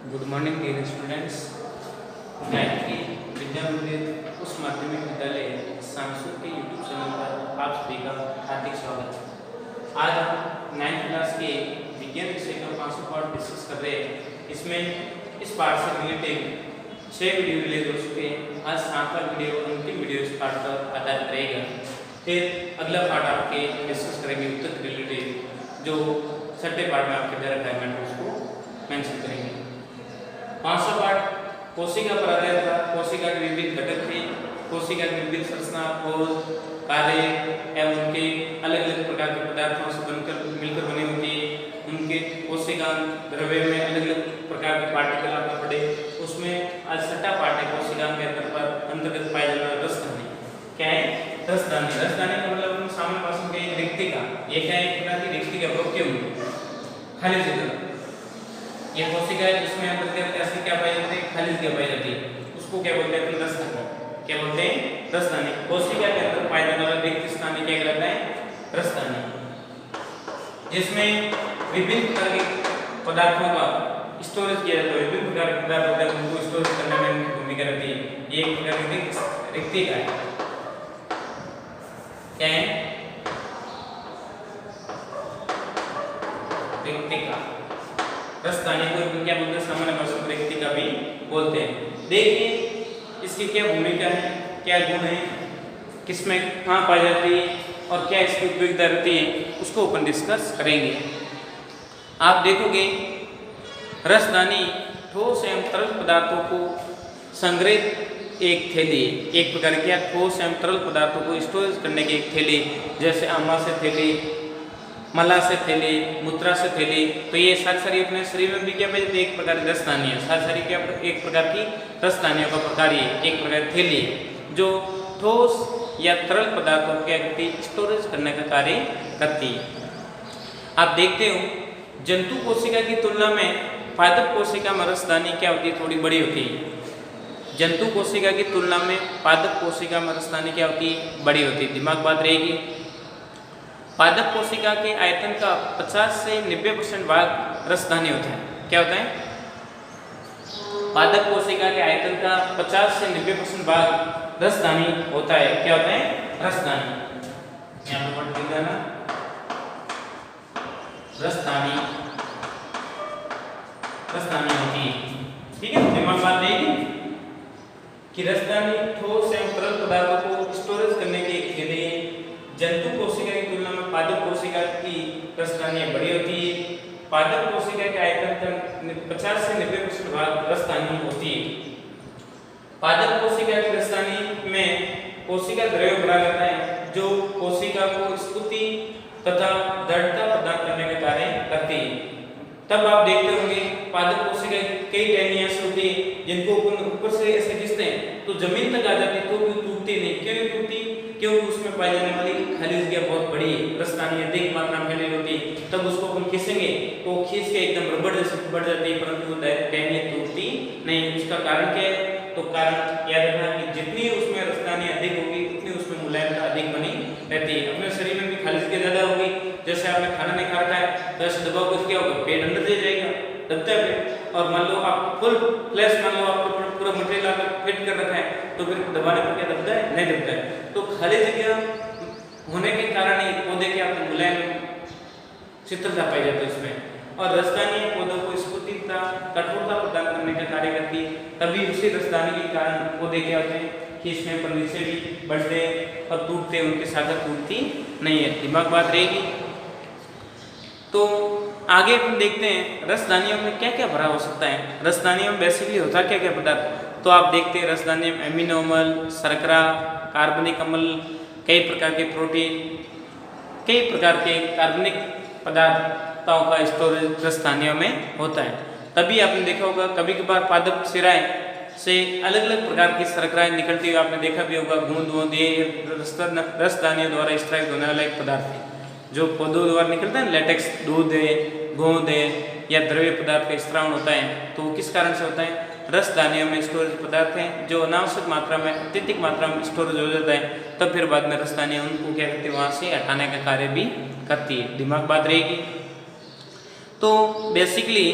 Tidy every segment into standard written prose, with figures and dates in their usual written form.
Good morning dear students. Gayatri Vidya Mandir उच्च माध्यमिक विद्यालय सांसद के यूट्यूब चैनल पर आप सभी का हार्दिक स्वागत। आज हम 9th क्लास के विज्ञान विषय का 500 पार्ट डिस्कस कर रहे हैं। इसमें इस पार्ट से रिलेटेड 6 वीडियो रिलीज हो चुके हैं। आज 7वां वीडियो अंतिम वीडियो इस पार्ट पर आधारित रहेगा। फिर अगला पार्ट आपके डिस्कस करेंगे उत्तर के रिलेटेड, जो छठे पार्ट में आपके द्वारा असाइनमेंट उसको मेंशन करेंगे। 500 पार्ट कोशिका पर आधारित था। कोशिका के विभिन्न घटक थे, कोशिका की विभिन्न संरचना, खोज, कार्य एवं उनके अलग अलग प्रकार के पदार्थों से बनकर मिलकर बने होते हैं। उनके कोशिका द्रव्य में अलग अलग प्रकार के पार्टिकल आपको पड़े। उसमें आज छठा पार्ट है कोशिका के अंतर्गत पाया जाने वाला रसदानी। क्या है रसदानी? रसदानी का मतलब हम सामान्य भाषा में कहें रिक्तिका। ये क्या है? एक प्रकार की रिक्तिका, वैक्यूम, खाली जगह। ये कोशिका है जिसमें हम ऐसे क्या पाई जाती है? खाली जगह पाई जाती है। उसको क्या बोलते हैं? रसदानी। क्या बोलते हैं? रसदानी। कोशिका के अंदर पाया जाने वाला रिक्त स्थान क्या कहलाता है? रसदानी, जिसमें विभिन्न प्रकार के पदार्थों का स्टोरेज किया जाता है। विभिन्न प्रकार के पदार्थ होते हैं, उनको स्टोर करने में उनकी भूमिका रहती है। ये एक प्रकार की रिक्तिका है। क्या है? रिक्तिका। रसदानी को क्या बोलते हैं? सामान्य भाषा में रिक्तिका भी बोलते हैं। देखिए इसकी क्या भूमिका है, क्या गुण है, किसमें कहाँ पाई जाती है और क्या इसकी उपयोगिता रहती है, उसको अपन डिस्कस करेंगे। आप देखोगे रसदानी ठोस एवं तरल पदार्थों को संग्रहित एक थैली, एक प्रकार की ठोस एवं तरल पदार्थों को स्टोरेज करने की एक थैली, जैसे आमा से थैली, मला से थैली, मूत्रा से थैली। तो ये सारी अपने शरीर में भी क्या पाई जाती है? एक प्रकार की रसदानी है। सारी क्या एक प्रकार की रसदानियों का प्रकार है, एक प्रकार की थैली जो ठोस या तरल पदार्थों के स्टोरेज करने का कार्य करती है। आप देखते हो जंतु कोशिका की तुलना में पादप कोशिका में रसदानी क्या होती है? थोड़ी बड़ी होती है। जंतु कोशिका की तुलना में पादप कोशिका में रसदानी क्या होती है? बड़ी होती है। दिमाग बात रहेगी। पादप कोशिका के आयतन का 50 से 90% भाग रसदानी होता है। क्या होता है? पादप कोशिका के आयतन का 50 से 90% भाग रसदानी होता है। क्या होता है? रसदानी। यहाँ पर पढ़ देना, रसदानी होती है। ठीक है, दिमाग बात रहेगी कि रसदानी ठोस एवं तरल पदार्थों को स्टोरेज करने की एक थैली है। जंतु कोशिका की तुलना में पादप कोशिका की रसदानी बड़ी होती है। पादप कोशिका के आयतन का 50 से 90% भाग रसदानी होती है। पादप कोशिका की रसदानी में कोशिका द्रव्य भरा रहता है, जो कोशिका को स्फूर्ति तथा दृढ़ता प्रदान करने का कार्य करती है। तब आप देखते होंगे पादप कोशिका कई टहनियां ऐसी होती है जिनको ऊपर से ऐसे खींचते हैं तो जमीन तक आ जाती है, तो भी टूटती नहीं। क्यों नहीं टूटती? क्योंकि उसमें पाई जाने वाली खाली जगह बहुत बड़ी है, रसदानी अधिक मात्रा में फैली होती है। तब उसको अपन खींचेंगे तो खींच के एकदम रबड़ जैसे बढ़ जाती है, परंतु वो टहनियां टूटती नहीं। उसका कारण क्या है? तो कारण याद रखना कि जितनी उसमें रसदानी अधिक होगी उतनी उसमें मुलायमता अधिक बनी रहती है। अपने शरीर में भी खाली जगह ज्यादा होगी। जैसे आपने खाना नहीं खा रखा है तो ऐसे दबाव कुछ क्या होगा? पेट अंदर दे जाएगा, दबता है पेट। और मान लो आप फुल फ्लैश, मान लो आपको पूरा मटेरियल आपने फिट कर रखा है तो फिर दबाने पर क्या दबता है? नहीं दबता है। तो खाली जगह होने के कारण ही पौधे के आपको मुलायम शीतलता पाई जाती है उसमें। और रसदानी पौधों को स्फूर्तिता, कठोरता प्रदान करने का कार्य करती है। तभी उसी रसदानी के कारण पौधे क्या होते हैं कि इसमें पर नीचे भी बढ़ते और टूटते, उनकी शाखा टूटती नहीं है। दिमाग बात रहेगी। तो आगे अपन देखते हैं रसदानियों में क्या क्या भरा हो सकता है। रसदानियों में बेसिकली होता क्या क्या पदार्थ? तो आप देखते हैं रसदानी में एमिनो अम्ल, शर्करा, कार्बनिक अम्ल, कई प्रकार के प्रोटीन, कई प्रकार के कार्बनिक पदार्थों का स्टोरेज रसदानियों में होता है। तभी आपने देखा होगा कभी कभार पादप शिराएं से अलग अलग प्रकार की शर्कराएं निकलती हुई आपने देखा भी होगा। गूंद वूंद ये रसदानियों द्वारा एक्सट्रैक्ट होने वाला एक पदार्थ है जो पौधों द्वारा निकलता है। लेटेक्स, दूध है, गोंद है या द्रव्य पदार्थ का स्त्रावण होता है। तो किस कारण से होता है? रसदानियों में स्टोरेज पदार्थ हैं जो अनावश्यक मात्रा में, अत्यधिक मात्रा में स्टोरेज हो जाता है, तब फिर बाद में रसदानियाँ उनको क्या करती है? वहाँ से हटाने का कार्य भी करती है। दिमाग बात रहेगी। तो बेसिकली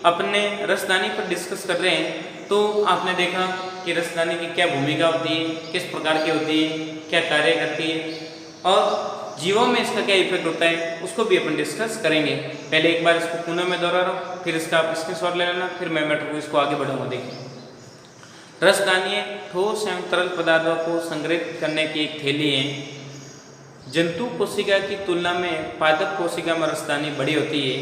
अपने रसदानी पर डिस्कस कर रहे हैं तो आपने देखा कि रसदानी की क्या भूमिका होती है, किस प्रकार की होती है, क्या कार्य करती है और जीवों में इसका क्या इफेक्ट होता है उसको भी अपन डिस्कस करेंगे। पहले एक बार इसको पुनः मैं दोहरा रहा हूँ, फिर इसका आप स्क्रीनशॉट ले लेना, फिर मैं मैटर को इसको आगे बढ़ाऊंगा। देखिए, रसदानी ठोस एवं तरल पदार्थों को संग्रहित करने की एक थैली है। जंतु कोशिका की तुलना में पादप कोशिका में रसदानी बड़ी होती है।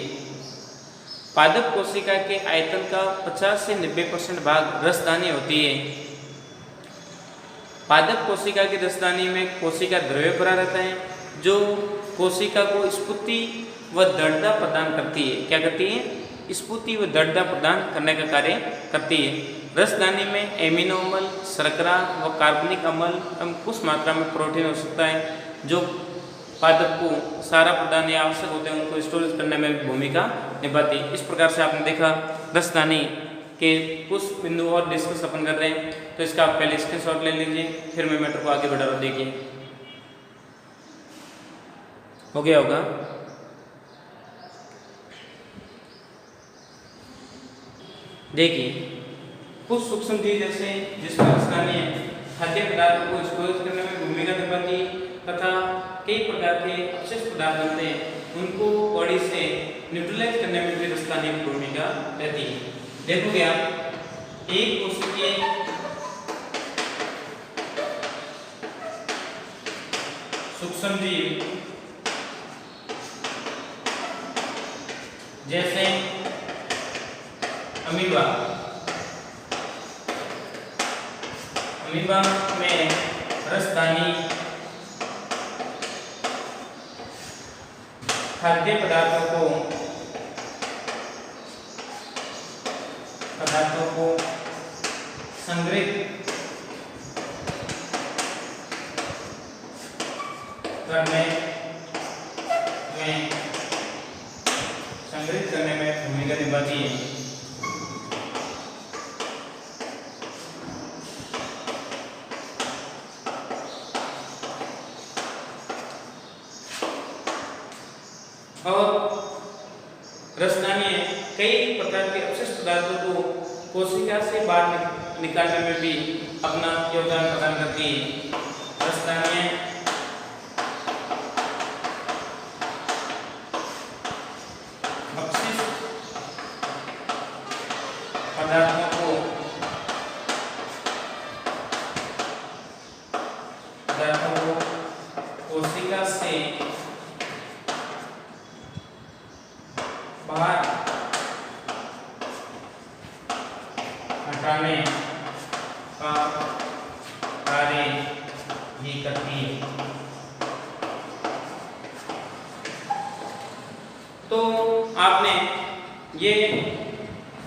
पादप कोशिका के आयतन का 50 से 90% भाग रसदानी होती है। पादप कोशिका की रसदानी में कोशिका द्रव्य भरा रहता है जो कोशिका को स्फूर्ति व दृढ़ता प्रदान करती है। क्या करती है? स्फूर्ति व दृढ़ता प्रदान करने का कार्य करती है। रसदानी में एमिनो अम्ल, शर्करा व कार्बनिक अम्ल एवं कुछ मात्रा में प्रोटीन हो सकता है जो पादप को सारा प्रदान या आवश्यक होते हैं उनको स्टोरेज करने में भी भूमिका निभाती है। इस प्रकार से आपने देखा रसदानी के कुछ बिंदु और डिस्कस अपन कर रहे हैं, तो इसका आप पहले स्क्रीनशॉट ले लीजिए, फिर मैं मैटर को आगे बढ़ा रहा हूँ। देखिए, हो गया होगा। देखिए, कुछ सूक्ष्म जीव जैसे जिसमें रसदानी खाद्य पदार्थों को स्टोरेज करने में भूमिका निभाती तथा कई प्रकार के अवशिष्ट पदार्थ बनते हैं उनको बॉडी से न्यूट्रलाइज करने में भी रसदानी की भूमिका रहती है। देखोगे आप एक कोशिकीय सूक्ष्म जीव जैसे अमीबा, अमीबा में रसदानी खाद्य पदार्थों को संग्रहित करने में भूमिका निभाती है। और रसदानी कई प्रकार के अवशिष्ट पदार्थों को कोशिका से बाहर निकालने में भी अपना योगदान प्रदान करती है। रसदानी अवशिष्ट पदार्थों को कोशिका से बाहर हटाने का कार्य भी करती है। तो आपने ये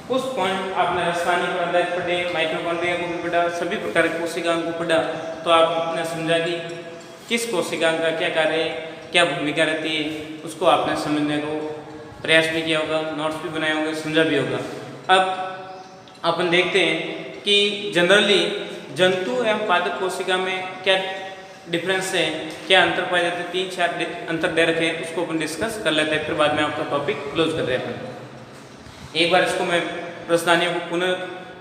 कुछ पॉइंट आपने रसदानी को अंदाज पढ़े, माइटोकॉन्ड्रिया को भी पढ़ा, सभी प्रकार की कोशिकाओं को पढ़ा, तो आपने समझा कि किस कोशिका का क्या कार्य है, क्या भूमिका रहती है, उसको आपने समझने को प्रयास भी किया होगा, नोट्स भी बनाए होंगे, समझा भी होगा। अब अपन देखते हैं कि जनरली जंतु एवं पादप कोशिका में क्या डिफरेंस है, क्या अंतर पाए जाते हैं, 3-4 अंतर दे रखे हैं, उसको अपन डिस्कस कर लेते हैं, फिर बाद में आपका टॉपिक क्लोज कर रहे हैं अपन। एक बार इसको मैं रसदानियों को पुनः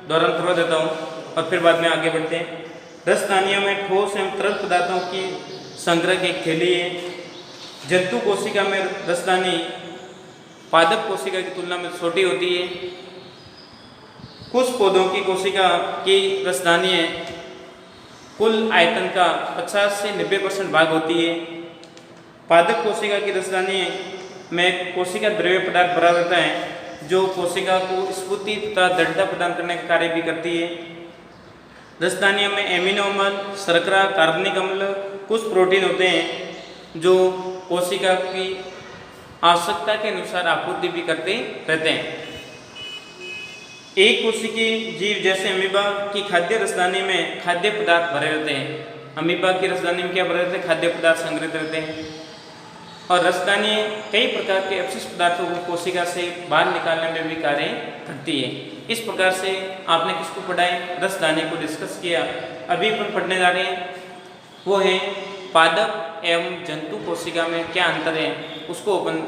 दोहरान करवा देता हूँ और फिर बाद में आगे बढ़ते हैं। रसदानियों में ठोस एवं तरल पदार्थों की संग्रह की एक थैली है। जंतु कोशिका में रसदानी पादप कोशिका की तुलना में छोटी होती है। कुछ पौधों की कोशिका की रसदानी कुल आयतन का 50 से 90% भाग होती है। पादप कोशिका की रसदानी में कोशिका द्रव्य पदार्थ भरा रहता है जो कोशिका को स्फूर्ति तथा दृढ़ता प्रदान करने का कार्य भी करती है। रसदानियों में एमिनो अम्ल, शर्करा, कार्बनिक अम्ल, कुछ प्रोटीन होते हैं जो कोशिका की आवश्यकता के अनुसार आपूर्ति भी करते रहते हैं। एक कोशिकीय जीव जैसे अमीबा की खाद्य रसदानी में खाद्य पदार्थ भरे रहते हैं। अमीबा की रसदानी में क्या भरे रहते हैं? खाद्य पदार्थ संग्रहित रहते हैं। और रसदानी कई प्रकार के अपशिष्ट पदार्थों को कोशिका से बाहर निकालने में भी कार्य करती है। इस प्रकार से आपने किसको पढ़ा है? रसदानी को डिस्कस किया। अभी अपन पढ़ने जा रहे हैं वो है पादप एवं जंतु कोशिका में क्या अंतर है, उसको अपन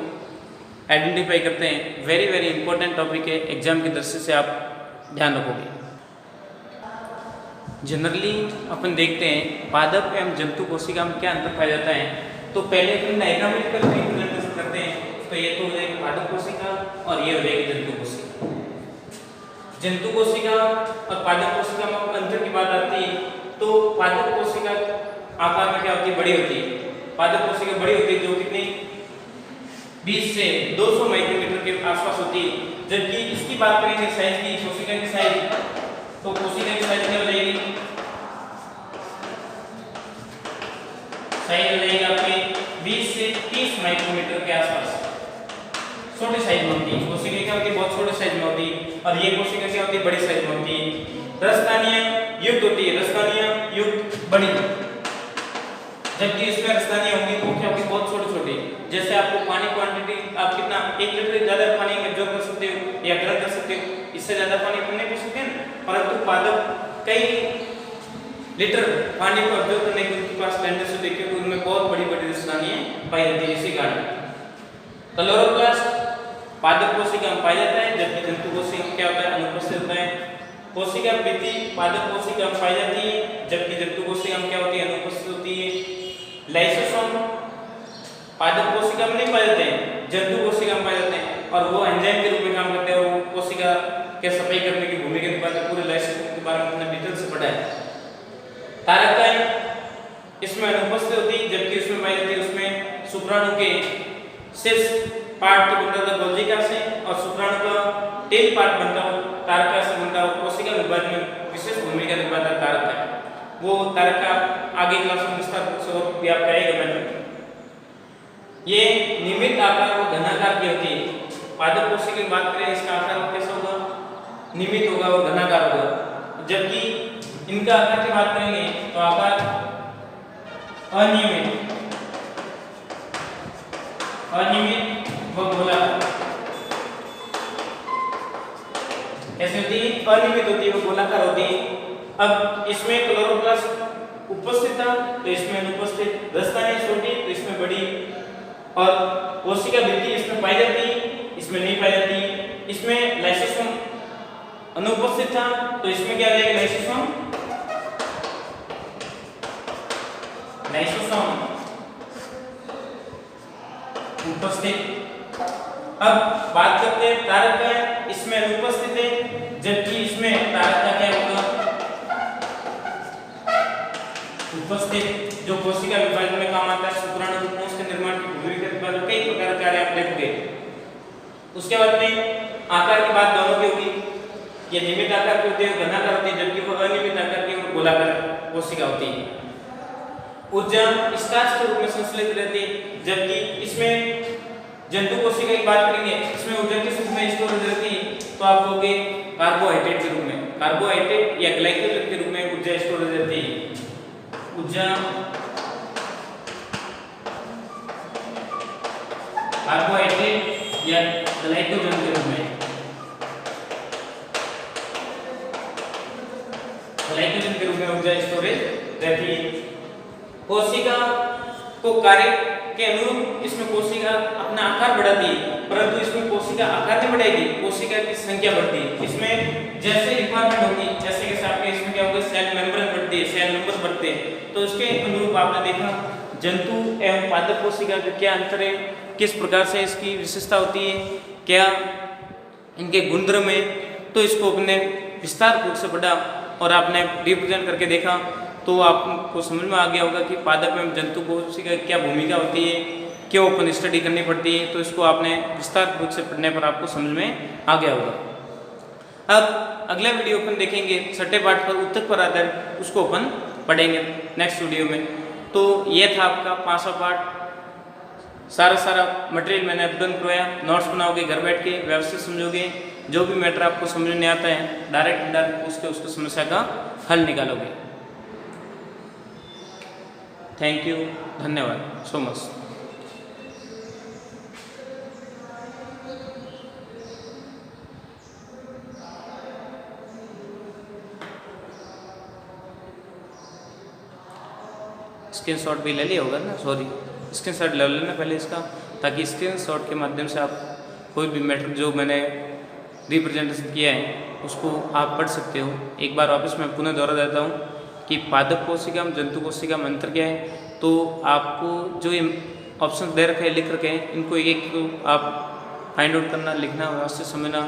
आइडेंटिफाई करते हैं। वेरी वेरी इंपॉर्टेंट टॉपिक है, एग्जाम की दृष्टि से आप ध्यान रखोगे। जनरली अपन देखते हैं पादप एवं जंतु कोशिका में क्या अंतर पाया जाता है। तो पहले अपन डायग्राम करते हैं, तो ये तो हो जाएगी पादप कोशिका और ये हो जाएगी जंतु कोशिका। जंतु कोशिका और पादप कोशिका में अंतर की बात आती है तो पादप कोशिका आकार में क्या होती है, बड़ी होती है। पादप कोशिका बड़ी होती है जो कितनी 20 से 200 माइक्रोमीटर के आसपास होती है। जबकि इसकी बात करेंगे साइज की, कोशिका की साइज, तो कोशिका की साइज क्या हो जाएगी, साइज हो जाएगी आपकी 20 से 30 माइक्रोमीटर के आसपास, छोटी साइज में होती है। कोशिका क्या होती है, बहुत छोटे साइज में होती है। और ये कोशिका क्या होती है, बड़ी साइज में होती है। रसस्थानीय युक्त होती है, रसस्थानीय युक्त बड़ी, जबकि इसमें रसस्थानीय होंगी तो क्या होगी, बहुत छोटे छोटे। जैसे आपको पानी क्वांटिटी आप कितना 1 लीटर ज्यादा पानी एब्जॉर्ब कर सकते हो या ग्रहण कर सकते हो, इससे ज्यादा पानी अपन नहीं पी सकते हैं, परंतु पादप कई लीटर पानी को एब्जॉर्ब करने की उनके पास टेंडेंसी देखिए तो उनमें बहुत बड़ी बड़ी रसस्थानीय पाई जाती है। इसी कारण क्लोरोप्लास्ट पादप कोशिका में पाया जाता है, जबकि जंतु कोशिका में क्या होता है, अनुपस्थित होता है। कोशिका वृद्धि पादप कोशिका में पाई जाती है, जबकि जंतु कोशिका में क्या होती है, अनुपस्थित होती है। लाइसोसोम पादप कोशिका में नहीं पाए जाते हैं, जंतु कोशिका में पाए जाते हैं और वो एंजाइम के रूप में काम करते हैं। वो कोशिका के सफाई करने की भूमिका निभाते हैं। पूरे लाइसोसोम के बारे में हमने डिटेल से पढ़ा है। तारकताएं इसमें अनुपस्थित होती है, जबकि उसमें पाई जाती है उसमें शुक्राणु के शीर्ष पार्ट की बनता है गोल्जिका से और शुक्राणु का टेल पार्ट बनता है तारका से बनता है। कोशिका विभाजन में विशेष भूमिका निभाता है तारका। वो तारका आगे क्लास में विस्तार से और व्याप्त करेगा मैंने। ये नियमित आकार और घनाकार की होती है। पादप कोशिका की बात करें, इसका आकार कैसा होगा, नियमित होगा और घनाकार होगा। जबकि इनका आकार की बात करेंगे तो आकार अनियमित व गोलाकार कैसे होती है, अनियमित होती है, वो गोलाकार होती है। अब इसमें क्लोरोप्लास्ट उपस्थित था तो इसमें अनुपस्थित, रसस्थानीय छोटी तो इसमें बड़ी, और कोशिका वृद्धि इसमें पाई जाती है, इसमें नहीं पाई जाती। इसमें लाइसोसोम अनुपस्थित था तो इसमें क्या आ जाएगा, लाइसोसोम उपस्थित। अब बात करते हैं तारक का, इसमें अनुपस्थित है, जबकि इसमें तारक का क्या होगा, उपस्थित, जो कोशिका विभाजन में काम आता है। शुक्राणु कोश के निर्माण की भूमिका के कई प्रकार के कार्य आप देखोगे। उसके बाद में आकार की बात दोनों की होगी, ये नियमित आकार की होती है, घनाकार होती है, जबकि वो अनियमित आकार की और गोलाकार कोशिका होती है। ऊर्जा स्टार्च के रूप में संश्लेषित रहती है, जबकि इसमें जंतु कोशिका की बात करेंगे, इसमें ऊर्जा किस रूप में स्टोर रहती है, तो आप कहोगे कार्बोहाइड्रेट के रूप में, कार्बोहाइड्रेट या ग्लाइकोजन के रूप में ऊर्जा स्टोर रहती है। ऊर्जा कार्बोहाइड्रेट या ग्लाइकोजन के रूप में, ग्लाइकोजन के रूप में ऊर्जा स्टोरेज रहती है। कोशिका को कार्य के अनुरूप इसमें कोशिका अपना आकार बढ़ाती है, परंतु इसमें कोशिका आकार नहीं बढ़ाएगी, कोशिका की संख्या बढ़ती है। इसमें जैसे रिक्वायरमेंट होगी, जैसे कि आपके इसमें क्या होगा, सेल मेम्ब्रेन बढ़ती है, सेल नंबर बढ़ते हैं, तो उसके अनुरूप आपने देखा जंतु एवं पादप कोशिका का क्या अंतर है, किस प्रकार से इसकी विशेषता होती है, क्या इनके गुणधर्म है, तो इसको अपने विस्तार रूप से पढ़ा और आपने रिप्रेजेंट करके देखा तो आपको समझ में आ गया होगा कि पादप एवं जंतु कोशिका क्या भूमिका होती है, क्यों अपन स्टडी करनी पड़ती है। तो इसको आपने विस्तार रूप से पढ़ने पर आपको समझ में आ गया होगा। अब अगला वीडियो अपन देखेंगे छठे पाठ पर, उत्तक पर आधारित, उसको अपन पढ़ेंगे नेक्स्ट वीडियो में। तो ये था आपका 5वां पाठ। सारा मटेरियल मैंने अपडेट करवाया, नोट्स बनाओगे घर बैठ के, व्यवस्थित समझोगे, जो भी मैटर आपको समझ में नहीं आता है डायरेक्ट उसको समस्या का हल निकालोगे। थैंक यू, धन्यवाद सो मच। स्क्रीनशॉट भी ले लिया होगा ना, सॉरी स्क्रीनशॉट ले लेना पहले इसका, ताकि स्क्रीनशॉट के माध्यम से आप कोई भी मैट्रिक्स जो मैंने रिप्रेजेंटेशन किया है उसको आप पढ़ सकते हो। एक बार वापस मैं पुनः दोहरा देता हूँ कि पादप कोशिका में जंतु कोशिका में अंतर क्या है। तो आपको जो ये ऑप्शन दे रखे हैं, लिख रखे हैं, इनको एक एक आप फाइंड आउट करना, लिखना, व्यवस्थित समझना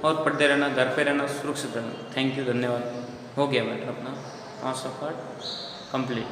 और पढ़ते रहना, घर पे रहना, सुरक्षित रहना। थैंक यू, धन्यवाद। हो गया मैटर अपना 500 पार्ट कंप्लीट।